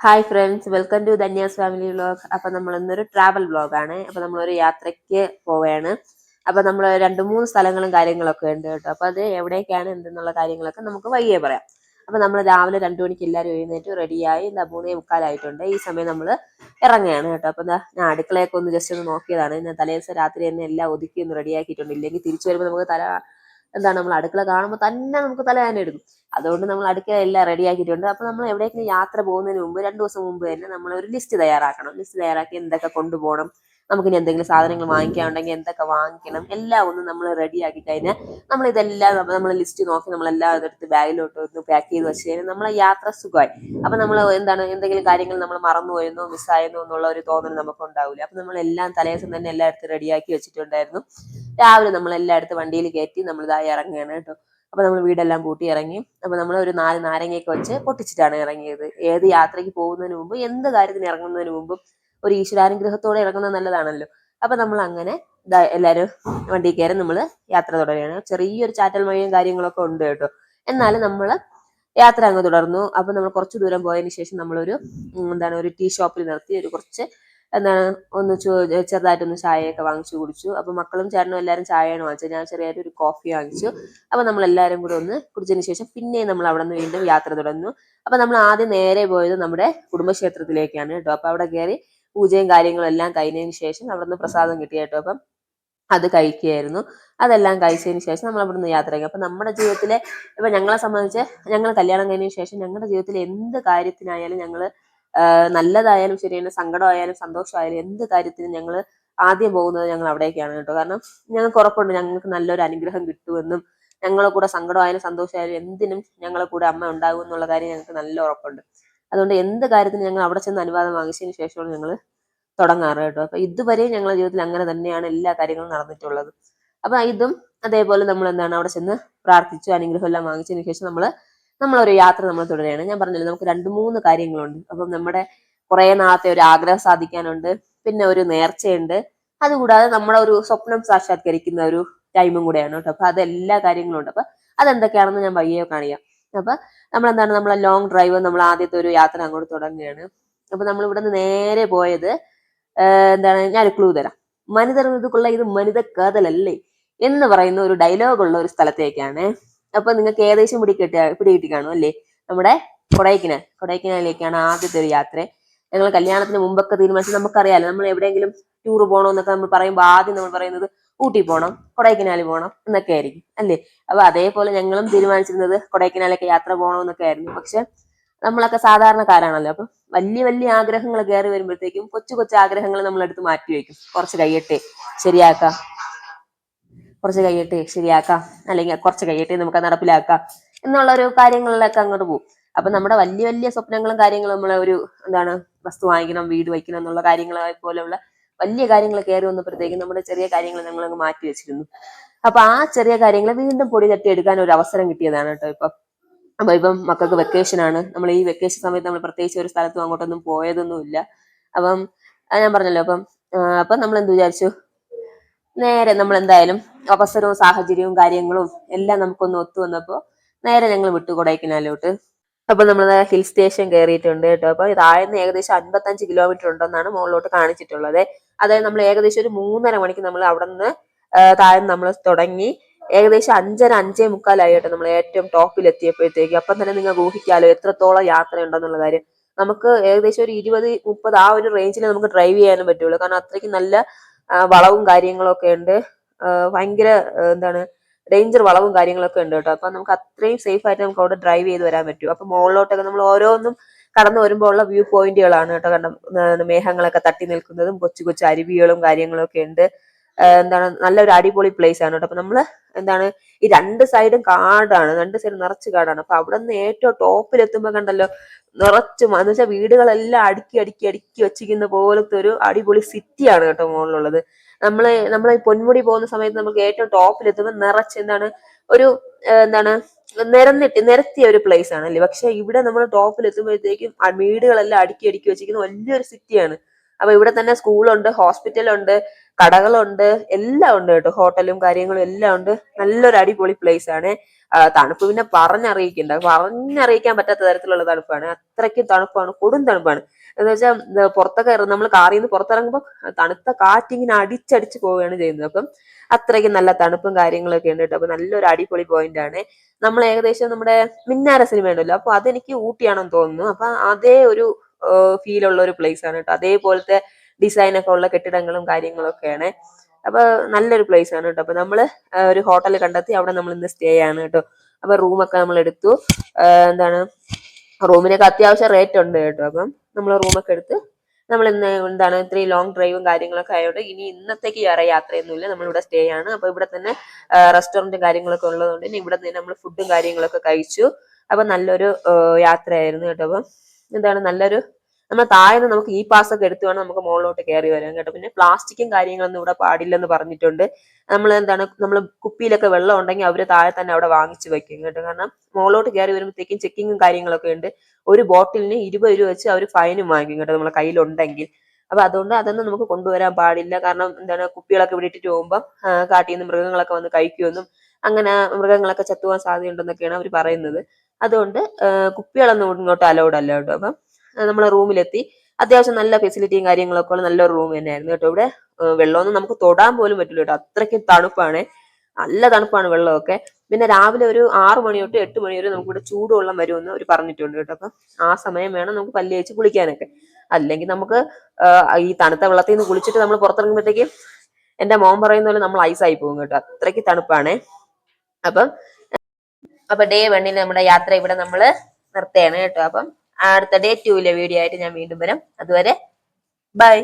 Hi friends, welcome to Dhanya's family vlog. അപ്പൊ നമ്മൾ ഇന്നൊരു ട്രാവൽ വ്ലോഗാണ്. അപ്പൊ നമ്മളൊരു യാത്രയ്ക്ക് പോവുകയാണ്. അപ്പൊ നമ്മൾ 2-3 സ്ഥലങ്ങളും കാര്യങ്ങളൊക്കെ ഉണ്ട് കേട്ടോ. അപ്പൊ അത് എവിടേക്കാണ് എന്തെന്നുള്ള കാര്യങ്ങളൊക്കെ നമുക്ക് വയ്യേ പറയാം. അപ്പൊ നമ്മൾ രാവിലെ 2 മണിക്ക് എല്ലാവരും എഴുന്നേറ്റ് റെഡിയായി 3:45 ഈ സമയം നമ്മൾ ഇറങ്ങുകയാണ് കേട്ടോ. അപ്പൊ ഞാൻ അടുക്കളയൊക്കെ ഒന്ന് ജസ്റ്റ് ഒന്ന് നോക്കിയതാണ്. ഞാൻ തലേദിവസം രാത്രി തന്നെ എല്ലാം ഒതുക്കി ഒന്ന് റെഡിയാക്കിയിട്ടുണ്ട്. ഇല്ലെങ്കിൽ തിരിച്ചു വരുമ്പോൾ നമുക്ക് നമ്മൾ അടുക്കള കാണുമ്പോൾ തന്നെ നമുക്ക് തലവേദന എടുക്കും. അതുകൊണ്ട് നമ്മൾ അടുക്കള എല്ലാം റെഡി ആക്കിയിട്ടുണ്ട്. അപ്പൊ നമ്മൾ എവിടേക്കും യാത്ര പോകുന്നതിന് മുമ്പ് 2 ദിവസം മുമ്പ് തന്നെ നമ്മൾ ഒരു ലിസ്റ്റ് തയ്യാറാക്കണം. ലിസ്റ്റ് തയ്യാറാക്കി എന്തൊക്കെ കൊണ്ടുപോകണം, നമുക്കിനി എന്തെങ്കിലും സാധനങ്ങൾ വാങ്ങിക്കാനുണ്ടെങ്കിൽ എന്തൊക്കെ വാങ്ങിക്കണം, എല്ലാം ഒന്ന് നമ്മൾ റെഡി ആക്കി കഴിഞ്ഞാൽ നമ്മൾ ഇതെല്ലാം നമ്മൾ ലിസ്റ്റ് നോക്കി നമ്മളെല്ലാം ഇതെടുത്ത് ബാഗിലോട്ട് ഒന്ന് പാക്ക് ചെയ്ത് വെച്ച് കഴിഞ്ഞാൽ നമ്മളെ യാത്ര സുഖമായി. അപ്പൊ നമ്മൾ എന്തെങ്കിലും കാര്യങ്ങൾ നമ്മൾ മറന്നുപോയെന്നോ മിസ്സായെന്നോ എന്നുള്ള ഒരു തോന്നൽ നമുക്ക് ഉണ്ടാവില്ല. അപ്പൊ നമ്മൾ എല്ലാം തലേദിവസം തന്നെ എല്ലാം എടുത്ത് റെഡിയാക്കി വെച്ചിട്ടുണ്ടായിരുന്നു. രാവിലെ നമ്മൾ എല്ലാം എടുത്ത് വണ്ടിയിൽ കയറ്റി നമ്മൾ ഇതായി ഇറങ്ങുകയാണ് കേട്ടോ. അപ്പൊ നമ്മൾ വീടെല്ലാം പൂട്ടി ഇറങ്ങി. അപ്പൊ നമ്മൾ ഒരു 4 നാരങ്ങയൊക്കെ വെച്ച് പൊട്ടിച്ചിട്ടാണ് ഇറങ്ങിയത്. ഏത് യാത്രയ്ക്ക് പോകുന്നതിന് മുമ്പ്, എന്ത് കാര്യത്തിന് ഇറങ്ങുന്നതിന് മുമ്പും ഒരു ഈശ്വരാനുഗ്രഹത്തോടെ ഇറങ്ങുന്നത് നല്ലതാണല്ലോ. അപ്പൊ നമ്മൾ അങ്ങനെ എല്ലാവരും വണ്ടി കയറി നമ്മൾ യാത്ര തുടരുകയാണ്. ചെറിയൊരു ചാറ്റൽ മഴയും കാര്യങ്ങളൊക്കെ ഉണ്ട് കേട്ടോ. എന്നാലും നമ്മൾ യാത്ര അങ്ങ് തുടർന്നു. അപ്പൊ നമ്മൾ കുറച്ച് ദൂരം പോയതിന് ശേഷം നമ്മളൊരു ഒരു ടീ ഷോപ്പിൽ നിർത്തി ഒരു കുറച്ച് ഒന്ന് ചെറുതായിട്ടൊന്ന് ചായയൊക്കെ വാങ്ങിച്ചു കുടിച്ചു. അപ്പൊ മക്കളും ചേട്ടനും എല്ലാവരും ചായയാണ് വാങ്ങിച്ചത്. ഞാൻ ചെറിയൊരു കോഫി വാങ്ങിച്ചു. അപ്പൊ നമ്മൾ എല്ലാവരും കൂടെ ഒന്ന് കുടിച്ചതിന് ശേഷം പിന്നെയും നമ്മൾ അവിടെ നിന്ന് വീണ്ടും യാത്ര തുടർന്നു. അപ്പൊ നമ്മൾ ആദ്യം നേരെ പോയത് നമ്മുടെ കുടുംബക്ഷേത്രത്തിലേക്കാണ് കേട്ടോ. അപ്പൊ അവിടെ കയറി പൂജയും കാര്യങ്ങളും എല്ലാം കഴിഞ്ഞതിന് ശേഷം അവിടെ നിന്ന് പ്രസാദം കിട്ടി കേട്ടോ. അപ്പം അത് കഴിക്കുകയായിരുന്നു. അതെല്ലാം കഴിച്ചതിന് ശേഷം നമ്മൾ അവിടെ നിന്ന് യാത്ര ചെയ്യും. അപ്പൊ നമ്മുടെ ജീവിതത്തിലെ ഇപ്പൊ ഞങ്ങളെ സംബന്ധിച്ച്, ഞങ്ങൾ കല്യാണം കഴിഞ്ഞതിന് ശേഷം ഞങ്ങളുടെ ജീവിതത്തിലെ എന്ത് കാര്യത്തിനായാലും ഞങ്ങൾ നല്ലതായാലും ശരി തന്നെ, സങ്കടമായാലും സന്തോഷമായാലും എന്ത് കാര്യത്തിനും ഞങ്ങൾ ആദ്യം പോകുന്നത് ഞങ്ങൾ അവിടേക്കാണ് കേട്ടോ. കാരണം ഞങ്ങൾക്ക് ഉറപ്പുണ്ട് ഞങ്ങൾക്ക് നല്ലൊരു അനുഗ്രഹം കിട്ടുമെന്നും ഞങ്ങളെ കൂടെ സങ്കടമായാലും സന്തോഷമായാലും എന്തിനും ഞങ്ങളെ കൂടെ അമ്മ ഉണ്ടാകും എന്നുള്ള കാര്യം ഞങ്ങൾക്ക് നല്ല ഉറപ്പുണ്ട്. അതുകൊണ്ട് എന്ത് കാര്യത്തിനും ഞങ്ങൾ അവിടെ ചെന്ന് അനുവാദം വാങ്ങിച്ചതിന് ശേഷമാണ് ഞങ്ങൾ തുടങ്ങാറ് കേട്ടോ. അപ്പൊ ഇതുവരെ ഞങ്ങളുടെ ജീവിതത്തിൽ അങ്ങനെ തന്നെയാണ് എല്ലാ കാര്യങ്ങളും നടന്നിട്ടുള്ളത്. അപ്പൊ ഇതും അതേപോലെ നമ്മൾ അവിടെ ചെന്ന് പ്രാർത്ഥിച്ചു അനുഗ്രഹം എല്ലാം വാങ്ങിച്ചതിന് ശേഷം നമ്മളൊരു യാത്ര നമ്മൾ തുടരുകയാണ്. ഞാൻ പറഞ്ഞല്ലോ നമുക്ക് 2-3 കാര്യങ്ങളുണ്ട്. അപ്പം നമ്മുടെ കുറെ നാളത്തെ ഒരു ആഗ്രഹം സാധിക്കാനുണ്ട്, പിന്നെ ഒരു നേർച്ചയുണ്ട്, അതുകൂടാതെ നമ്മുടെ ഒരു സ്വപ്നം സാക്ഷാത്കരിക്കുന്ന ഒരു ടൈമും കൂടെയാണ് കേട്ടോ. അപ്പൊ അതെല്ലാ കാര്യങ്ങളും ഉണ്ട്. അപ്പൊ അതെന്തൊക്കെയാണെന്ന് ഞാൻ വയ്യെ കാണിക്കാം. അപ്പൊ നമ്മളെ ലോങ് ഡ്രൈവ് നമ്മൾ ആദ്യത്തെ ഒരു യാത്ര അങ്ങോട്ട് തുടങ്ങുകയാണ്. അപ്പൊ നമ്മൾ ഇവിടെ നിന്ന് നേരെ പോയത് ഞാനൊരു ക്ലൂ തരാം. ഇത് മനിത കാതലല്ലേ എന്ന് പറയുന്ന ഒരു ഡയലോഗ് ഉള്ള ഒരു സ്ഥലത്തേക്കാണ്. അപ്പൊ നിങ്ങൾക്ക് ഏകദേശം പിടികിട്ടി കാണും അല്ലേ? നമ്മുടെ കൊടൈക്കനാലിലേക്കാണ് ആദ്യത്തെ ഒരു യാത്ര. ഞങ്ങൾ കല്യാണത്തിന് മുമ്പൊക്കെ തീരുമാനിച്ചു. നമുക്കറിയാലോ, നമ്മൾ എവിടെയെങ്കിലും ടൂർ പോകണമെന്നൊക്കെ നമ്മൾ പറയുമ്പോൾ ആദ്യം നമ്മൾ പറയുന്നത് ഊട്ടി പോകണം, കൊടൈക്കനാൽ പോകണം എന്നൊക്കെ ആയിരിക്കും അല്ലേ? അപ്പൊ അതേപോലെ ഞങ്ങളും തീരുമാനിച്ചിരുന്നത് കൊടൈക്കനാലൊക്കെ യാത്ര പോകണമെന്നൊക്കെ ആയിരുന്നു. പക്ഷെ നമ്മളൊക്കെ സാധാരണക്കാരാണല്ലോ. അപ്പൊ വലിയ വലിയ ആഗ്രഹങ്ങൾ കയറി വരുമ്പോഴത്തേക്കും കൊച്ചു കൊച്ചു ആഗ്രഹങ്ങൾ നമ്മൾ എടുത്ത് മാറ്റി വെക്കും. കുറച്ച് കഴിയട്ടെ ശരിയാക്കാം, അല്ലെങ്കിൽ കുറച്ച് കഴിയട്ടെ നമുക്ക് നടപ്പിലാക്കാം എന്നുള്ള ഒരു കാര്യങ്ങളിലൊക്കെ അങ്ങോട്ട് പോകും. അപ്പൊ നമ്മുടെ വലിയ വലിയ സ്വപ്നങ്ങളും കാര്യങ്ങളും നമ്മളെ ഒരു വസ്തു വാങ്ങിക്കണം, വീട് വയ്ക്കണം എന്നുള്ള കാര്യങ്ങളെ പോലെയുള്ള വലിയ കാര്യങ്ങൾ കയറി വന്നപ്പോഴത്തേക്കും നമ്മുടെ ചെറിയ കാര്യങ്ങൾ ഞങ്ങൾ അങ്ങ് മാറ്റി വെച്ചിരുന്നു. അപ്പൊ ആ ചെറിയ കാര്യങ്ങൾ വീണ്ടും പൊടി തട്ടി എടുക്കാൻ ഒരു അവസരം കിട്ടിയതാണ് കേട്ടോ. ഇപ്പം മക്കൾക്ക് വെക്കേഷൻ ആണ്. നമ്മൾ ഈ വെക്കേഷൻ സമയത്ത് നമ്മൾ പ്രത്യേകിച്ച് ഒരു സ്ഥലത്തും അങ്ങോട്ടൊന്നും പോയതൊന്നുമില്ല. അപ്പം ഞാൻ പറഞ്ഞല്ലോ, അപ്പം നമ്മൾ എന്ത് വിചാരിച്ചു, നേരെ നമ്മൾ എന്തായാലും അവസരവും സാഹചര്യവും കാര്യങ്ങളും എല്ലാം നമുക്കൊന്ന് ഒത്തു വന്നപ്പോ നേരെ ഞങ്ങൾ വിട്ടു കൊടൈക്കനാലിലോട്ട്. അപ്പൊ നമ്മൾ ഹിൽ സ്റ്റേഷൻ കയറിയിട്ടുണ്ട് കേട്ടോ. അപ്പൊ താഴ്ന്ന് ഏകദേശം 55 കിലോമീറ്റർ ഉണ്ടെന്നാണ് മുകളിലോട്ട് കാണിച്ചിട്ടുള്ളത്. അതായത് നമ്മൾ ഏകദേശം ഒരു 3:30 മണിക്ക് നമ്മൾ അവിടെ നിന്ന് താഴ്ന്ന് നമ്മൾ തുടങ്ങി ഏകദേശം 5:30-5:45 കേട്ടോ നമ്മൾ ഏറ്റവും ടോപ്പിൽ എത്തിയപ്പോഴത്തേക്ക്. അപ്പം തന്നെ നിങ്ങൾക്ക് ഊഹിക്കാലോ എത്രത്തോളം യാത്രയുണ്ടെന്നുള്ള കാര്യം. നമുക്ക് ഏകദേശം ഒരു 20-30 ആ ഒരു റേഞ്ചിൽ നമുക്ക് ഡ്രൈവ് ചെയ്യാനും പറ്റുള്ളൂ. കാരണം അത്രയ്ക്ക് നല്ല വളവും കാര്യങ്ങളും ഒക്കെ ഉണ്ട്. ഭയങ്കര ഡേഞ്ചർ വളവും കാര്യങ്ങളൊക്കെ ഉണ്ട് കേട്ടോ. അപ്പൊ നമുക്ക് അത്രയും സേഫ് ആയിട്ട് നമുക്ക് അവിടെ ഡ്രൈവ് ചെയ്ത് വരാൻ പറ്റും. അപ്പൊ മുകളിലോട്ടൊക്കെ നമ്മൾ ഓരോന്നും കടന്നു വരുമ്പോൾ ഉള്ള വ്യൂ പോയിന്റുകളാണ് കേട്ടോ. കാരണം മേഘങ്ങളൊക്കെ തട്ടി നിൽക്കുന്നതും കൊച്ചു കൊച്ചു അരുവികളും കാര്യങ്ങളും ഒക്കെ ഉണ്ട്. നല്ലൊരു അടിപൊളി പ്ലേസ് ആണ് കേട്ടോ. അപ്പൊ നമ്മള് ഈ 2 സൈഡും കാടാണ്, 2 സൈഡും നിറച്ച് കാടാണ്. അപ്പൊ അവിടെ നിന്ന് ഏറ്റവും ടോപ്പിൽ എത്തുമ്പോ കണ്ടല്ലോ നിറച്ചും എന്ന് വെച്ചാൽ വീടുകളെല്ലാം അടുക്കി അടുക്കി അടുക്കി വെച്ചിരിക്കുന്ന പോലത്തെ ഒരു അടിപൊളി സിറ്റിയാണ് കേട്ടോ മുകളിലുള്ളത്. നമ്മളെ പൊന്മുടി പോകുന്ന സമയത്ത് നമുക്ക് ഏറ്റവും ടോപ്പിൽ എത്തുമ്പോൾ നിറച്ച് ഒരു നിരത്തിയ ഒരു പ്ലേസ് ആണ് അല്ലേ. പക്ഷെ ഇവിടെ നമ്മൾ ടോപ്പിൽ എത്തുമ്പോഴത്തേക്കും വീടുകളെല്ലാം അടുക്കി അടുക്കി വെച്ചിരിക്കുന്ന വലിയൊരു സിറ്റിയാണ്. അപ്പൊ ഇവിടെ തന്നെ സ്കൂളുണ്ട്, ഹോസ്പിറ്റലുണ്ട്, കടകളുണ്ട്, എല്ലാം ഉണ്ട് കേട്ടോ. ഹോട്ടലും കാര്യങ്ങളും എല്ലാം ഉണ്ട്. നല്ലൊരു അടിപൊളി പ്ലേസ് ആണ്. തണുപ്പ് പിന്നെ പറഞ്ഞറിയിക്കാൻ പറ്റാത്ത തരത്തിലുള്ള തണുപ്പാണ്. അത്രയ്ക്കും തണുപ്പാണ്, കൊടും തണുപ്പാണ്. എന്ന് വെച്ചാൽ പുറത്തൊക്കെ നമ്മൾ കാറിൽ നിന്ന് പുറത്തിറങ്ങുമ്പോൾ തണുത്ത കാറ്റിങ്ങനെ അടിച്ചടിച്ച് പോവുകയാണ് ചെയ്യുന്നത്. അപ്പം അത്രയ്ക്കും നല്ല തണുപ്പും കാര്യങ്ങളൊക്കെ ഉണ്ട് കേട്ടോ. അപ്പൊ നല്ലൊരു അടിപൊളി പോയിന്റ് ആണ്. നമ്മൾ ഏകദേശം നമ്മുടെ മിന്നാര സിനിമ ഉണ്ടല്ലോ, അപ്പൊ അതെനിക്ക് ഊട്ടിയാണെന്ന് തോന്നുന്നു. അപ്പൊ അതേ ഒരു ഫീൽ ഉള്ള ഒരു പ്ലേസ് ആണ് കേട്ടോ. അതേപോലത്തെ ഡിസൈൻ ഒക്കെ ഉള്ള കെട്ടിടങ്ങളും കാര്യങ്ങളും ഒക്കെയാണ്. അപ്പൊ നല്ലൊരു പ്ലേസ് ആണ് കേട്ടോ. അപ്പൊ നമ്മള് ഒരു ഹോട്ടൽ കണ്ടെത്തി അവിടെ നമ്മൾ ഇന്ന് സ്റ്റേ ആണ് കേട്ടോ. അപ്പൊ റൂമൊക്കെ നമ്മൾ എടുത്തു. എന്താണ്, റൂമിനൊക്കെ അത്യാവശ്യം റേറ്റ് ഉണ്ട് കേട്ടോ. അപ്പം നമ്മൾ റൂമൊക്കെ എടുത്ത് നമ്മൾ ഇന്ന് എന്താണ് ഇത്രയും ലോങ് ഡ്രൈവും കാര്യങ്ങളൊക്കെ ആയതുകൊണ്ട് ഇനി ഇന്നത്തേക്ക് വേറെ യാത്രയൊന്നുമില്ല, നമ്മളിവിടെ സ്റ്റേ ആണ്. അപ്പൊ ഇവിടെ തന്നെ റെസ്റ്റോറന്റും കാര്യങ്ങളൊക്കെ ഉള്ളതുകൊണ്ട് ഇനി ഇവിടെ തന്നെ നമ്മൾ ഫുഡും കാര്യങ്ങളൊക്കെ കഴിച്ചു. അപ്പൊ നല്ലൊരു യാത്രയായിരുന്നു കേട്ടോ. അപ്പം എന്താണ് നല്ലൊരു, നമ്മൾ താഴെ നമുക്ക് ഈ പാസ് ഒക്കെ എടുത്തു വേണം നമുക്ക് മുകളിലോട്ട് കയറി വരാൻ കേട്ടോ. പിന്നെ പ്ലാസ്റ്റിക്കും കാര്യങ്ങളൊന്നും ഇവിടെ പാടില്ലെന്ന് പറഞ്ഞിട്ടുണ്ട്. നമ്മൾ കുപ്പിയിലൊക്കെ വെള്ളം ഉണ്ടെങ്കിൽ അവര് താഴെ തന്നെ അവിടെ വാങ്ങിച്ചു വെക്കും കേട്ടോ. കാരണം മുകളിലോട്ട് കയറി വരുമ്പോഴത്തേക്കും ചെക്കിങ്ങും കാര്യങ്ങളൊക്കെ ഉണ്ട്. ഒരു ബോട്ടിലിന് 20 രൂപ വെച്ച് അവർ ഫൈനും വാങ്ങിക്കും കേട്ടോ, നമ്മളെ കയ്യിലുണ്ടെങ്കിൽ. അപ്പൊ അതുകൊണ്ട് അതൊന്നും നമുക്ക് കൊണ്ടുവരാൻ പാടില്ല. കാരണം എന്താണ്, കുപ്പികളൊക്കെ വിട്ടിട്ട് പോകുമ്പോൾ കാട്ടിൽ നിന്ന് മൃഗങ്ങളൊക്കെ വന്ന് കഴിക്കുമെന്നും അങ്ങനെ മൃഗങ്ങളൊക്കെ ചത്തുപോകാൻ സാധ്യതയുണ്ടെന്നൊക്കെയാണ് അവർ പറയുന്നത്. അതുകൊണ്ട് കുപ്പികളൊന്നും ഇങ്ങോട്ട് അലൗഡ് അല്ല കേട്ടോ. അപ്പം നമ്മളെ റൂമിലെത്തി. അത്യാവശ്യം നല്ല ഫെസിലിറ്റിയും കാര്യങ്ങളൊക്കെ ഉള്ള നല്ലൊരു റൂം തന്നെയായിരുന്നു കേട്ടോ. ഇവിടെ വെള്ളമൊന്നും നമുക്ക് തൊടാൻ പോലും പറ്റില്ല കേട്ടോ, അത്രയ്ക്കും തണുപ്പാണ്. നല്ല തണുപ്പാണ് വെള്ളമൊക്കെ. പിന്നെ രാവിലെ ഒരു 6 മണി തൊട്ട് 8 മണി വരെ നമുക്ക് ഇവിടെ ചൂടുവെള്ളം വരുമെന്ന് അവർ പറഞ്ഞിട്ടുണ്ട് കേട്ടോ. അപ്പം ആ സമയം വേണം നമുക്ക് പല്ല് തേച്ച് കുളിക്കാനൊക്കെ. അല്ലെങ്കിൽ നമുക്ക് ഈ തണുത്ത വെള്ളത്തിൽ നിന്ന് കുളിച്ചിട്ട് നമ്മൾ പുറത്തിറങ്ങുമ്പോഴത്തേക്കും എന്റെ മോൻ പറയുന്ന പോലെ നമ്മൾ ഐസായി പോകും കേട്ടോ, അത്രയ്ക്ക് തണുപ്പാണ്. അപ്പം ഡേ 1 നമ്മുടെ യാത്ര ഇവിടെ നമ്മൾ നിർത്തുകയാണ് കേട്ടോ. അപ്പം അടുത്ത ഡേ 2 വീഡിയോ ആയിട്ട് ഞാൻ വീണ്ടും വരാം. അതുവരെ ബൈ.